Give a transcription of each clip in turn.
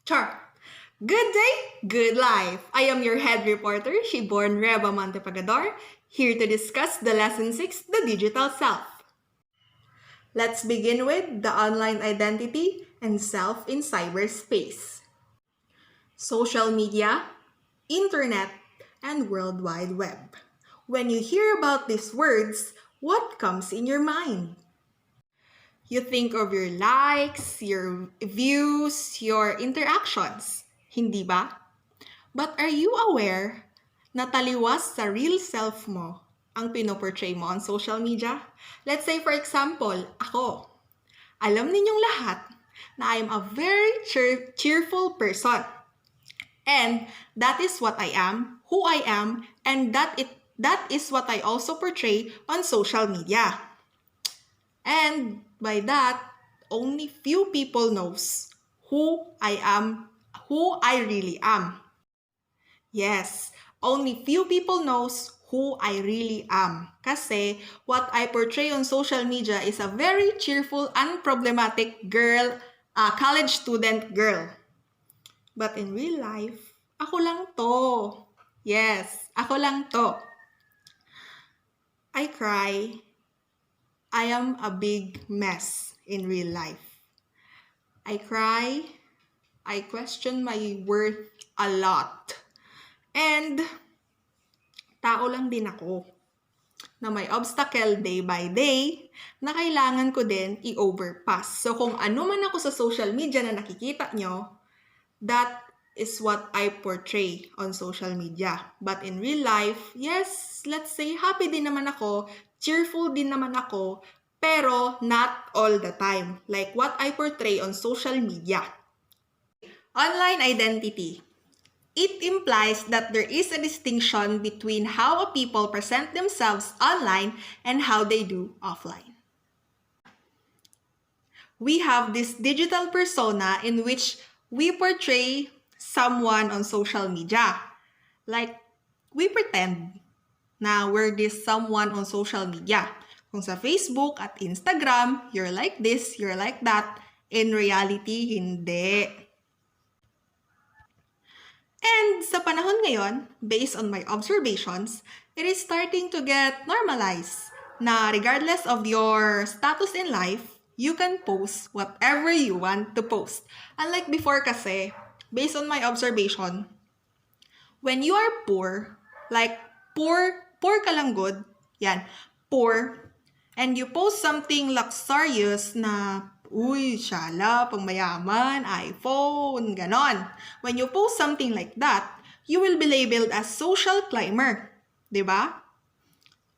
Char! Good day, good life! I am your head reporter, Shiborn Reba Montepagador, here to discuss the Lesson 6, The Digital Self. Let's begin with the online identity and self in cyberspace. Social media, internet, and World Wide Web. When you hear about these words, what comes in your mind? You think of your likes, your views, your interactions. Hindi ba? But are you aware na taliwas sa real self mo ang pinoportray mo on social media? Let's say for example, ako. Alam ninyong lahat na I am a very cheerful person. And that is what I am, who I am, and that is what I also portray on social media. And by that, only few people knows who I am, who I really am. Yes, only few people knows who I really am. Kasi what I portray on social media is a very cheerful, unproblematic girl, a college student girl. But in real life, ako lang to. Yes, ako lang to. I cry. I am a big mess in real life. I cry. I question my worth a lot. And tao lang din ako na may obstacle day by day na kailangan ko din i-overpass. So kung ano man ako sa social media na nakikita nyo, that is what I portray on social media. But in real life, yes, let's say happy din naman ako, cheerful din naman ako, pero not all the time, like what I portray on social media. Online identity. It implies that there is a distinction between how a people present themselves online and how they do offline. We have this digital persona in which we portray someone on social media. Like, we pretend na we're this someone on social media. Kung sa Facebook at Instagram, you're like this, you're like that. In reality, hindi. And sa panahon ngayon, based on my observations, it is starting to get normalized na regardless of your status in life, you can post whatever you want to post. Unlike before kasi, based on my observation, when you are poor, like poor ka lang good, yan, poor, and you post something luxurious na, uy, shala, pang mayaman, iPhone, ganon. When you post something like that, you will be labeled as social climber. Diba?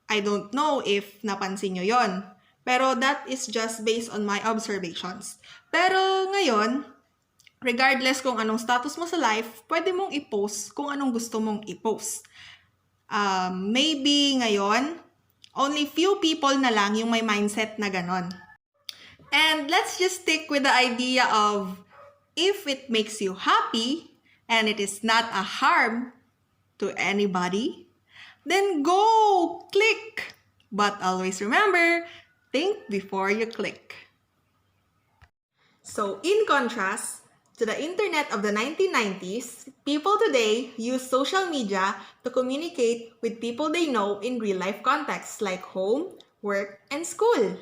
I don't know if napansin nyo yon. Pero that is just based on my observations. Pero ngayon, regardless kung anong status mo sa life, pwede mong i-post kung anong gusto mong i-post. Maybe ngayon, only few people na lang yung may mindset na ganon. And let's just stick with the idea of if it makes you happy and it is not a harm to anybody, then go click. But always remember, think before you click. So in contrast to the internet of the 1990s, people today use social media to communicate with people they know in real-life contexts like home, work, and school.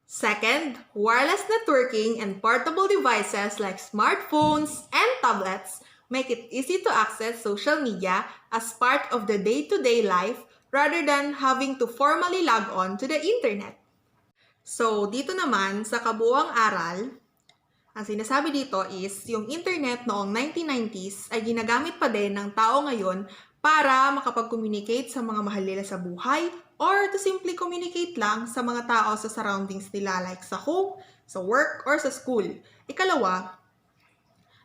Second, wireless networking and portable devices like smartphones and tablets make it easy to access social media as part of the day-to-day life rather than having to formally log on to the internet. So, dito naman sa kabuuang aral, ang sinasabi dito is yung internet noong 1990s ay ginagamit pa din ng tao ngayon para makapag-communicate sa mga mahal nila sa buhay or to simply communicate lang sa mga tao sa surroundings nila like sa home, sa work, or sa school. Ikalawa,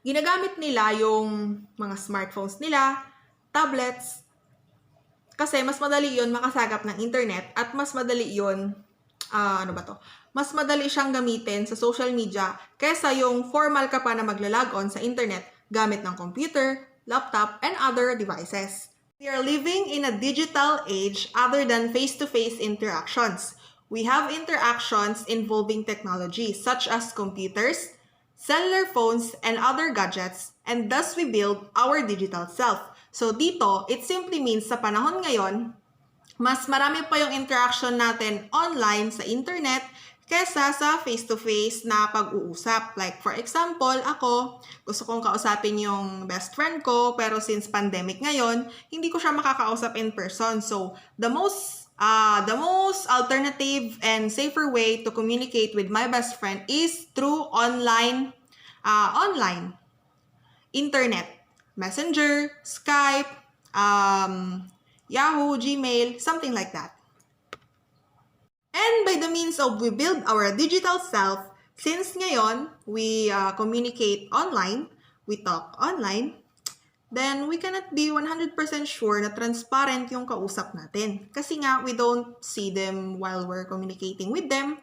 ginagamit nila yung mga smartphones nila, tablets, kasi mas madali yon makasagap ng internet at mas madali yon, mas madali siyang gamitin sa social media kaysa yung formal ka pa na magla-log on sa internet gamit ng computer, laptop, and other devices. We are living in a digital age other than face-to-face interactions. We have interactions involving technology such as computers, cellular phones, and other gadgets, and thus we build our digital self. So dito, it simply means sa panahon ngayon, mas marami pa yung interaction natin online sa internet kesa sa face-to-face na pag-uusap. Like for example, ako, gusto kong kausapin yung best friend ko, pero since pandemic ngayon, hindi ko siya makakausap in person. So, the most alternative and safer way to communicate with my best friend is through online internet, Messenger, Skype, Yahoo, Gmail, something like that. And by the means of we build our digital self, since ngayon, we communicate online, we talk online, then we cannot be 100% sure na transparent yung kausap natin. Kasi nga, we don't see them while we're communicating with them.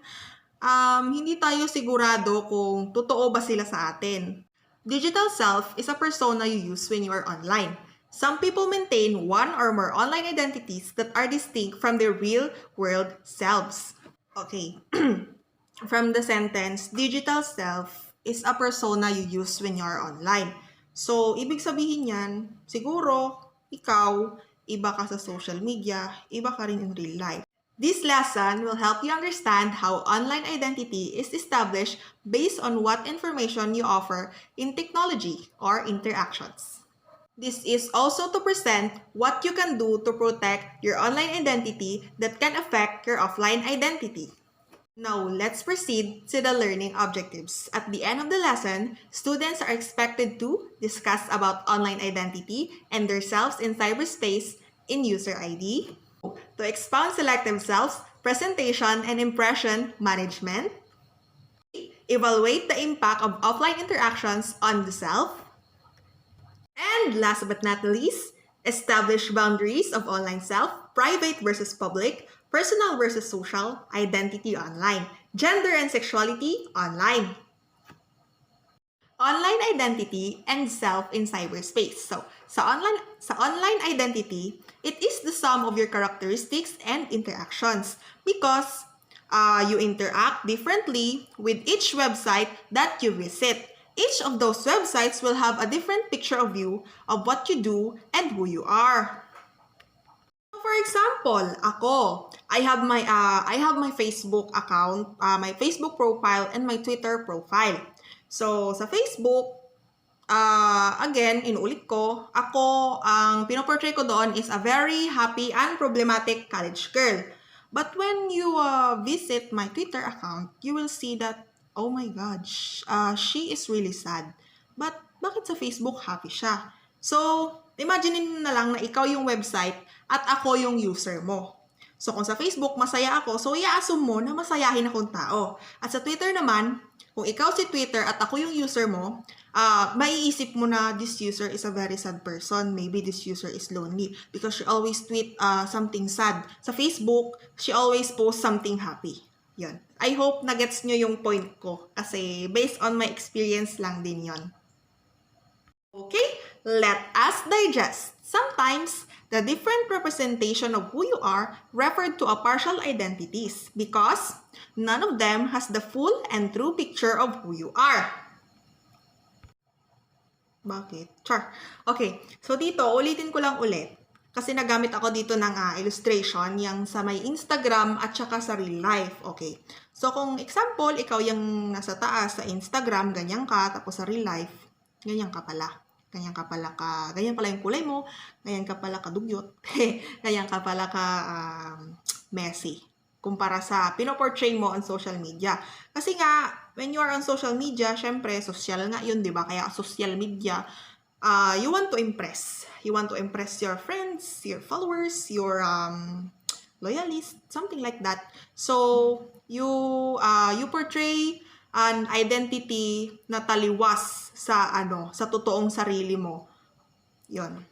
Hindi tayo sigurado kung totoo ba sila sa atin. Digital self is a persona you use when you are online. Some people maintain one or more online identities that are distinct from their real-world selves. Okay. From the sentence, digital self is a persona you use when you are online. So, ibig sabihin yan, siguro, ikaw, iba ka sa social media, iba ka rin in real life. This lesson will help you understand how online identity is established based on what information you offer in technology or interactions. This is also to present what you can do to protect your online identity that can affect your offline identity. Now, let's proceed to the learning objectives. At the end of the lesson, students are expected to discuss about online identity and their selves in cyberspace in user ID, to expound selective selves, presentation, and impression management, evaluate the impact of offline interactions on the self, and last but not least, establish boundaries of online self, private versus public, personal versus social, identity online, gender and sexuality online, online identity and self in cyberspace. So, sa online identity, it is the sum of your characteristics and interactions because you interact differently with each website that you visit. Each of those websites will have a different picture of you, of what you do, and who you are. For example, ako, I have my Facebook account, my Facebook profile, and my Twitter profile. So, sa Facebook, again, inuulit ko, ako, ang pinoportray ko doon is a very happy and problematic college girl. But when you visit my Twitter account, you will see that, oh my God, she is really sad. But bakit sa Facebook happy siya? So, imagine na lang na ikaw yung website at ako yung user mo. So, kung sa Facebook, masaya ako, so i-assume mo na masayahin akong tao. At sa Twitter naman, kung ikaw si Twitter at ako yung user mo, maiisip mo na this user is a very sad person. Maybe this user is lonely because she always tweet something sad. Sa Facebook, she always posts something happy. Yun. I hope na-gets nyo yung point ko kasi based on my experience lang din yon. Okay, let us digest. Sometimes, the different representation of who you are referred to a partial identities because none of them has the full and true picture of who you are. Bakit? Char. Okay, so dito, ulitin ko lang ulit. Kasi nagamit ako dito ng illustration, yung sa may Instagram at saka sa real life. Okay. So, kung example, ikaw yung nasa taas sa Instagram, ganyan ka, tapos sa real life, ganyan ka pala. Ganyan pala yung kulay mo, ganyan ka pala kadugyot, ganyan ka pala ka messy. Kumpara sa pinoportray mo on social media. Kasi nga, when you are on social media, syempre, social nga yun, di ba? Kaya social media, you want to impress. You want to impress your friends, your followers, your loyalists, something like that. So, you portray an identity na taliwas sa sa totoong sarili mo. 'Yon.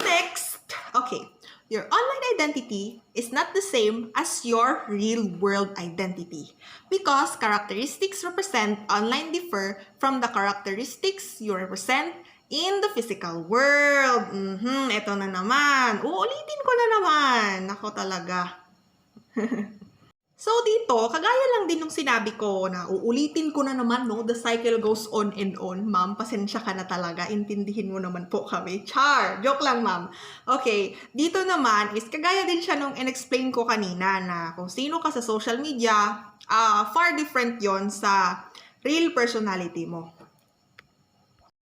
Next, okay. Your online identity is not the same as your real-world identity because characteristics represent online differ from the characteristics you represent in the physical world. Ito na naman. Uulitin ko na naman. Ako talaga. So dito, kagaya lang din nung sinabi ko na uulitin ko na naman, no? The cycle goes on and on. Ma'am, pasensya ka na talaga. Intindihin mo naman po kami. Char! Joke lang, ma'am. Okay, dito naman is kagaya din siya nung in-explain ko kanina na kung sino ka sa social media, far different yon sa real personality mo.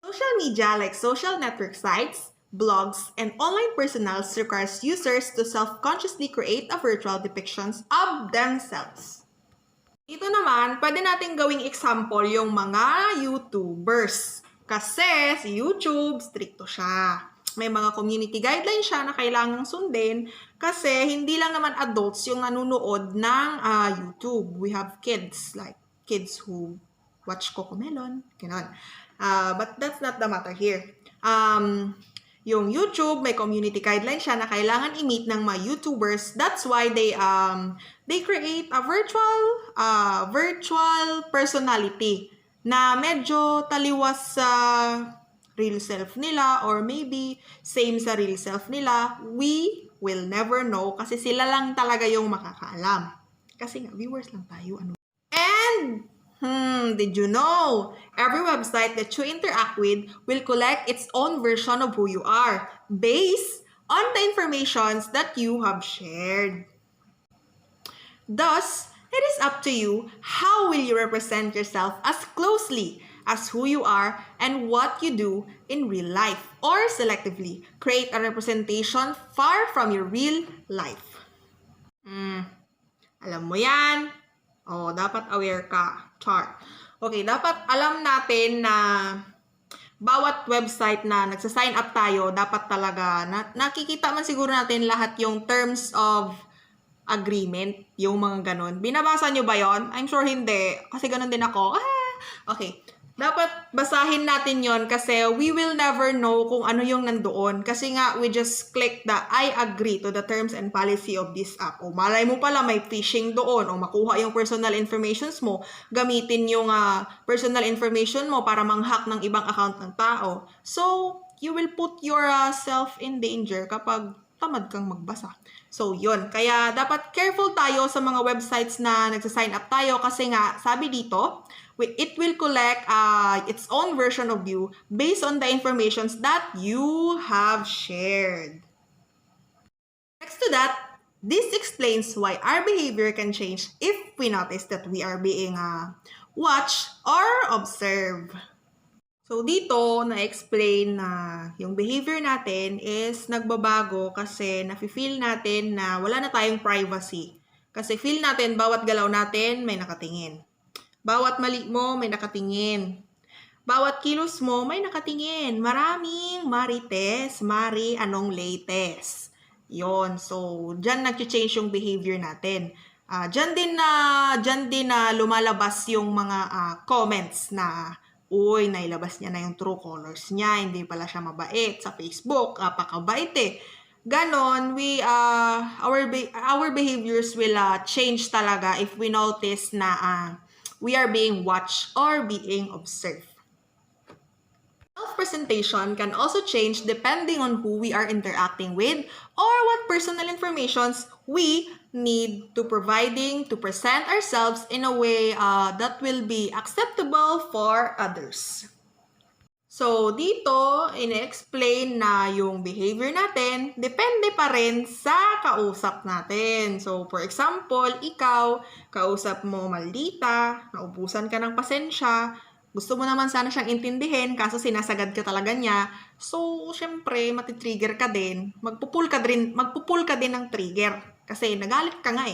Social media like social network sites, blogs, and online personals requires users to self-consciously create a virtual depictions of themselves. Dito naman, pwede natin gawing example yung mga YouTubers. Kasi si YouTube, stricto siya. May mga community guidelines siya na kailangang sundin kasi hindi lang naman adults yung nanonood ng YouTube. We have kids, like kids who watch Cocomelon, gano'n. But that's not the matter here. Yung YouTube, may community guidelines siya na kailangan i-meet ng mga YouTubers. That's why they create a virtual personality na medyo taliwas sa real self nila or maybe same sa real self nila. We will never know kasi sila lang talaga yung makakaalam. Kasi nga, viewers lang tayo. And did you know? Every website that you interact with will collect its own version of who you are based on the informations that you have shared. Thus, it is up to you how will you represent yourself as closely as who you are and what you do in real life or selectively create a representation far from your real life. Alam mo yan? Dapat aware ka. Char. Okay, dapat alam natin na bawat website na nagsa-sign up tayo, dapat talaga, nakikita man siguro natin lahat yung terms of agreement, yung mga ganon. Binabasa nyo ba yon? I'm sure hindi. Kasi ganon din ako. Okay. Dapat basahin natin yon kasi we will never know kung ano yung nandoon. Kasi nga, we just click the I agree to the terms and policy of this app. O malay mo pala may phishing doon o makuha yung personal informations mo, gamitin yung personal information mo para manghack ng ibang account ng tao. So, you will put yourself in danger kapag tamad kang magbasa. So, yun. Kaya, dapat careful tayo sa mga websites na nagsa-sign up tayo kasi nga, sabi dito, it will collect its own version of you based on the informations that you have shared. Next to that, this explains why our behavior can change if we notice that we are being watched or observed. So, dito, na-explain na yung behavior natin is nagbabago kasi nafe-feel natin na wala na tayong privacy. Kasi feel natin, bawat galaw natin may nakatingin. Bawat mali mo, may nakatingin. Bawat kilos mo, may nakatingin. Maraming marites, anong latest. Yon. So, dyan nag-change yung behavior natin. Dyan din na lumalabas yung mga comments na uy, nailabas niya na yung true colors niya, hindi pala siya mabait sa Facebook, pakabait Ganon, our behaviors will change talaga if we notice na we are being watched or being observed. Self-presentation can also change depending on who we are interacting with or what personal informations we need to providing to present ourselves in a way that will be acceptable for others. So, dito, ine-explain na yung behavior natin, depende pa rin sa kausap natin. So, for example, ikaw, kausap mo maldita, naubusan ka ng pasensya, gusto mo naman sana siyang intindihin, kaso sinasagad ka talaga niya. So, syempre, matitrigger ka din. Magpupul ka din ng trigger. Kasi nagalit ka nga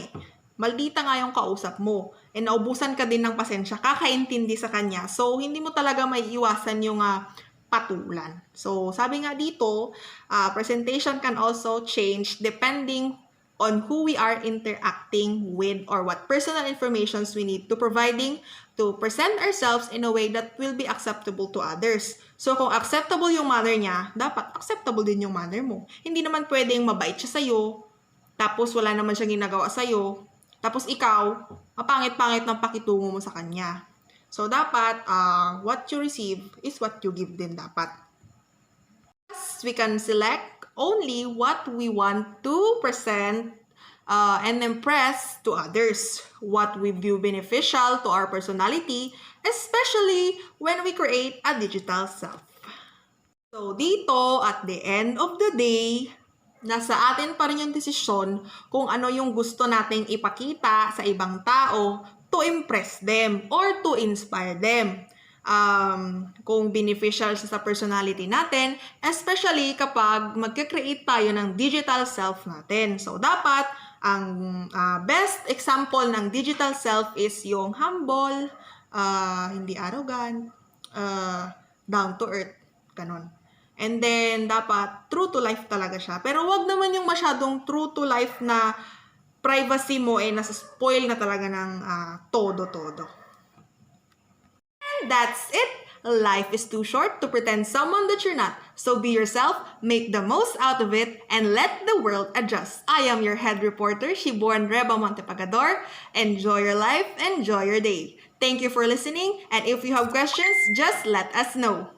Maldita nga yung kausap mo. Naubusan ka din ng pasensya, kakaintindi sa kanya. So, hindi mo talaga may iwasan yung patulan. So, sabi nga dito, presentation can also change depending on who we are interacting with or what personal informations we need to providing to present ourselves in a way that will be acceptable to others. So, kung acceptable yung manner niya, dapat acceptable din yung manner mo. Hindi naman pwedeng mabait siya sa'yo, tapos wala naman siyang ginagawa sa'yo, tapos ikaw, mapangit-pangit ng pakitungo mo sa kanya. So, dapat, what you receive is what you give din dapat. We can select only what we want to present and impress to others, what we view beneficial to our personality, especially when we create a digital self. So dito, at the end of the day, nasa atin pa rin yung desisyon kung ano yung gusto nating ipakita sa ibang tao to impress them or to inspire them. Kung beneficial sa personality natin, especially kapag magka-create tayo ng digital self natin. So, dapat ang best example ng digital self is yung humble, hindi arrogant, down to earth, ganon. And then, dapat true to life talaga siya. Pero wag naman yung masyadong true to life na privacy mo nasa spoil na talaga ng todo-todo. And that's it. Life is too short to pretend someone that you're not. So be yourself, make the most out of it, and let the world adjust. I am your head reporter, Shiborn Reba Montepagador. Enjoy your life, enjoy your day. Thank you for listening, and if you have questions, just let us know.